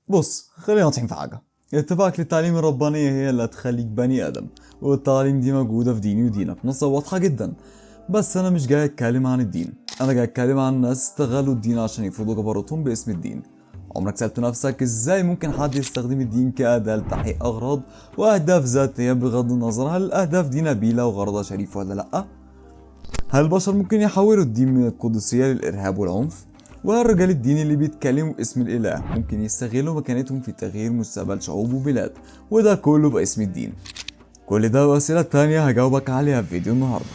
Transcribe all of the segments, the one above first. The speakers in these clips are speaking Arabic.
بص، خلينا واضحين في حاجة. اتباعك للتعليم الربانية هي اللي هتخليك بني آدم، والتعليم دي موجودة في ديني ودينك نصها واضحة جدا. بس أنا مش جاي أتكلم عن الدين، أنا جاي أتكلم عن ناس استغلوا الدين عشان يفرضوا جبروتهم باسم الدين. عمرك سألت نفسك إزاي ممكن حد يستخدم الدين كأداة لتحقيق أغراض وأهداف ذاتية بغض النظر هل الأهداف دي نبيلة وغرضها شريف ولا لأ؟ هل البشر ممكن يحولوا الدين من القدسية للإرهاب والعنف؟ وهل رجال الدين اللي بيتكلموا باسم الإله ممكن يستغلوا مكانتهم في تغيير مستقبل شعوب وبلاد، وده كله باسم الدين؟ كل ده وأسئلة تانية هجاوبك عليها في فيديو النهاردة.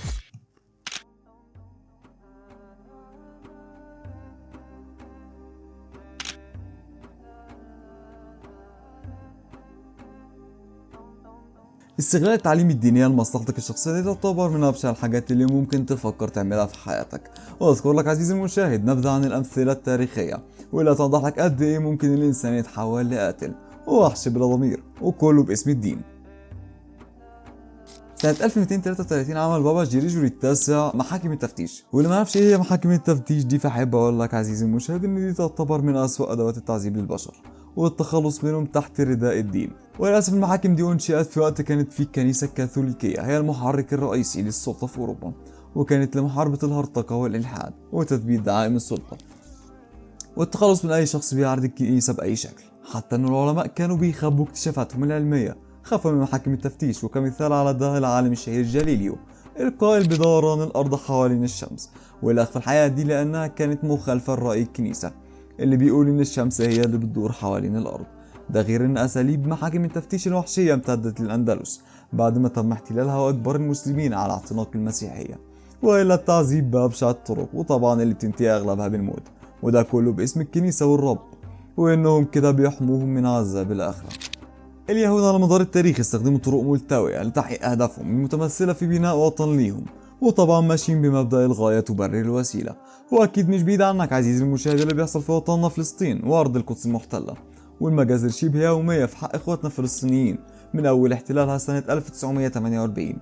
استغلال التعليم الدينية لمصلحتك الشخصية دي تعتبر من أبشع الحاجات اللي ممكن تفكر تعملها في حياتك. وأذكر لك عزيزي المشاهد نبذة عن الأمثلة التاريخية واللي توضح لك قد إيه ممكن الإنسان يتحول لقاتل ووحش بلا ضمير، وكله باسم الدين. سنة 1233 عمل بابا جريجوري التاسع محاكم التفتيش، واللي ما يعرفش ايه هي محاكم التفتيش دي فحب اقول لك عزيزي المشاهد ان دي تعتبر من اسوأ ادوات التعذيب للبشر والتخلص منهم تحت رداء الدين. وللاسف المحاكم دي انشئت في وقت كانت فيه الكنيسة الكاثوليكية هي المحرك الرئيسي للسلطة في اوروبا، وكانت لمحاربة الهرطقة والالحاد وتثبيت دعائم السلطة والتخلص من اي شخص بيعرض الكنيسة باي شكل. حتى ان العلماء كانوا بيخبوا اكتشافاتهم العلمية خافوا من محاكم التفتيش، وكمثال على ده العالم الشهير جاليليو القائل بدوران الأرض حوالين الشمس، واللي أخفى الحقيقة دي لأنها كانت مخالفة لرأي الكنيسة اللي بيقول إن الشمس هي اللي بتدور حوالين الأرض. ده غير إن أساليب محاكم التفتيش الوحشية امتدت للأندلس بعد ما تم احتلالها وإجبار المسلمين على اعتناق المسيحية، وإلى التعذيب بأبشع الطرق، وطبعا اللي بتنتهي أغلبها بالموت، وده كله باسم الكنيسة والرب، وإنهم كده بيحموهم من عذاب الآخرة. اليهود على مدار التاريخ استخدموا طرق ملتوية لتحقيق أهدافهم المتمثلة في بناء وطن ليهم، وطبعا ماشيين بمبدأ الغاية تبرر الوسيلة. وأكيد مش بعيد عنك عزيزي المشاهد اللي بيحصل في وطننا فلسطين وأرض القدس المحتلة، والمجازر شبه يومية في حق إخواتنا الفلسطينيين من أول احتلالها سنة 1948،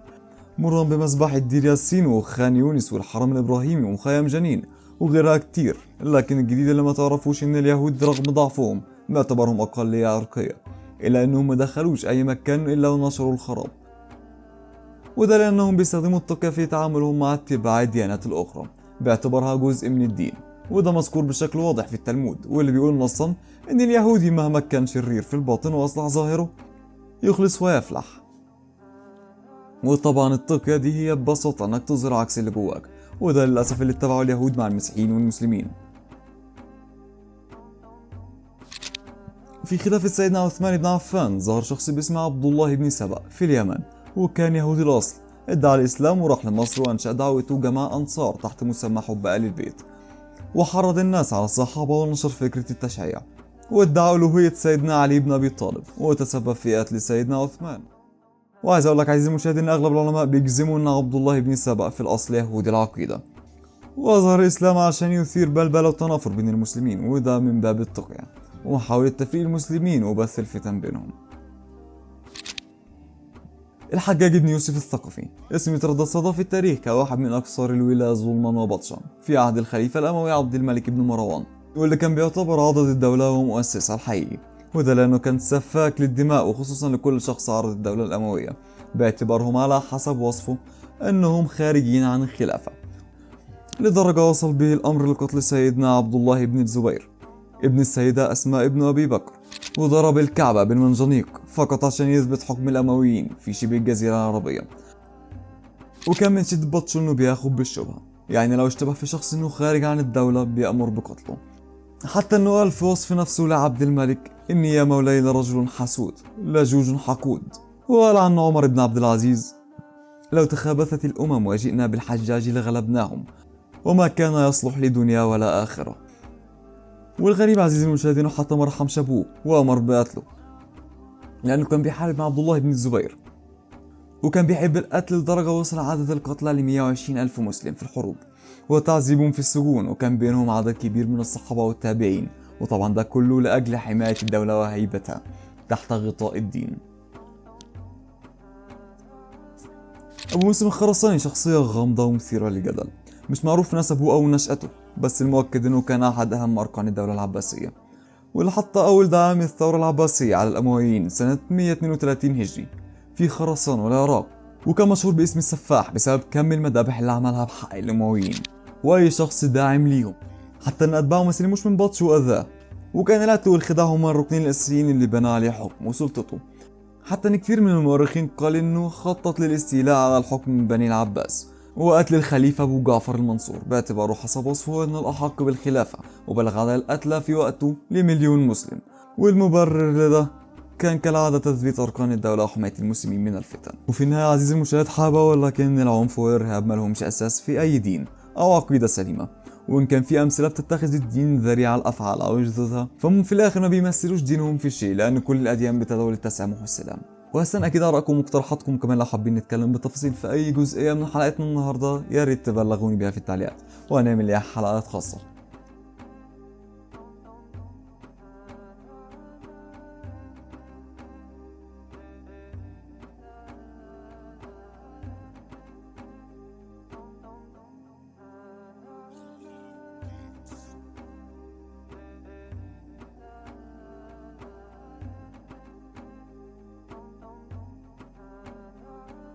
مرورا بمذبحة دير ياسين وخان يونس والحرم الإبراهيمي ومخيم جنين وغيرها كتير. لكن الجديد اللي ما تعرفوش إن اليهود رغم ضعفهم باعتبارهم أقلية عرقية إلا أنهم ما دخلوش أي مكان إلا ونشروا الخراب، وده لأنهم بيستخدموا التقية في تعاملهم مع اتباع الديانات الأخرى باعتبارها جزء من الدين. وده مذكور بشكل واضح في التلمود، واللي بيقول نصا إن اليهودي مهما كان شرير في الباطن وأصلح ظاهره يخلص ويفلح. وطبعا التقية دي هي ببساطة إنك تظهر عكس اللي جواك، وده للأسف اللي اتبعه اليهود مع المسيحيين والمسلمين. في خلافة سيدنا عثمان بن عفان ظهر شخص باسمه عبد الله بن سبأ في اليمن، وكان يهودي الأصل، ادعى الإسلام وراح لمصر وأنشأ دعوته جماعة أنصار تحت مسمى حب آل البيت، وحرض الناس على الصحابة ونشر فكرة التشيع، وادعى ألوهية سيدنا علي بن أبي طالب، وتسبب في قتل سيدنا عثمان. وعايز أقول لك عزيزي المشاهد إن أغلب العلماء بيجزموا إن عبد الله بن سبأ في الأصل يهودي العقيدة، وأظهر الإسلام عشان يثير بلبلة وتنافر بين المسلمين، وده من باب التقية ومحاولة تفريق المسلمين وبث الفتن بينهم. الحجاج بن يوسف الثقفي اسم يتردد صدى في التاريخ كواحد من أكثر الولاة ظلما وبطشا في عهد الخليفة الأموي عبد الملك بن مروان، واللي كان بيعتبر عضد الدولة ومؤسسها الحقيقي، وده لأنه كان سفاك للدماء وخصوصا لكل شخص عرض الدولة الأموية باعتبارهم على حسب وصفه أنهم خارجين عن الخلافة، لدرجة وصل به الأمر لقتل سيدنا عبد الله بن الزبير ابن السيدة أسماء ابن أبي بكر، وضرب الكعبة بالمنجنيق فقط عشان يثبت حكم الأمويين في شبه الجزيرة العربية. وكان من شدة بطشه إنه بياخد بالشبهة، يعني لو اشتبه في شخص إنه خارج عن الدولة بيأمر بقتله. حتى إنه قال في وصف نفسه لعبد الملك: إني يا مولاي لرجل حسود لجوج حقود. وقال عن عمر بن عبد العزيز: لو تخابثت الأمم وجئنا بالحجاج لغلبناهم وما كان يصلح لدنيا ولا آخرة. والغريب عزيزي المشاهدين حتى ما رحمش ابوه وامر بقتله، لانه كان بيحارب مع عبد الله بن الزبير، وكان بيحب القتل لدرجه وصل عدد القتلى ل 120 ألف مسلم في الحروب وتعذيبهم في السجون، وكان بينهم عدد كبير من الصحابه والتابعين، وطبعا ده كله لاجل حمايه الدوله وهيبتها تحت غطاء الدين. ابو مسلم الخراساني شخصيه غامضه ومثيره للجدل، مش معروف نسبه او نشأته، بس المؤكد انه كان احد اهم اركان الدوله العباسيه، واللي حتى أول دعم الثورة العباسية على الأمويين سنة 132 هجري في خراسان والعراق، وكان مشهور باسم السفاح بسبب كم المذابح اللي عملها بحق الأمويين وأي شخص داعم ليهم، حتى أن أتباعه ما سلموش من بطش وأذاه، وكان القتل والخداع هما الركنين الأساسيين اللي بنى عليه حكم وسلطته. حتى أن كثير من المؤرخين قال إنه خطط للاستيلاء على الحكم من بني العباس وقتل الخليفة أبو جعفر المنصور باعتباره حسب وصفه أنه الأحق بالخلافة، وبلغ على القتلى في وقته ل1,000,000 مسلم. والمبرر لده كان كالعادة تثبيت أركان الدولة وحماية المسلمين من الفتن. وفي النهاية عزيزي المشاهد حابة أقول لك إن العنف والإرهاب ملهمش أساس في أي دين أو عقيدة سليمة، وإن كان في أمثلة بتتخذ الدين ذريعة الأفعال أو يجددها، فهم في الآخر ما بيمثلوش دينهم في شيء، لأن كل الأديان بتدعو للتسامح والسلام. وهستنى أكيد آرائكم ومقترحاتكم، كمان لو حابين نتكلم بالتفاصيل في أي جزئية من حلقتنا النهاردة يا ريت تبلغوني بها في التعليقات وهنعمل ليها حلقات خاصة.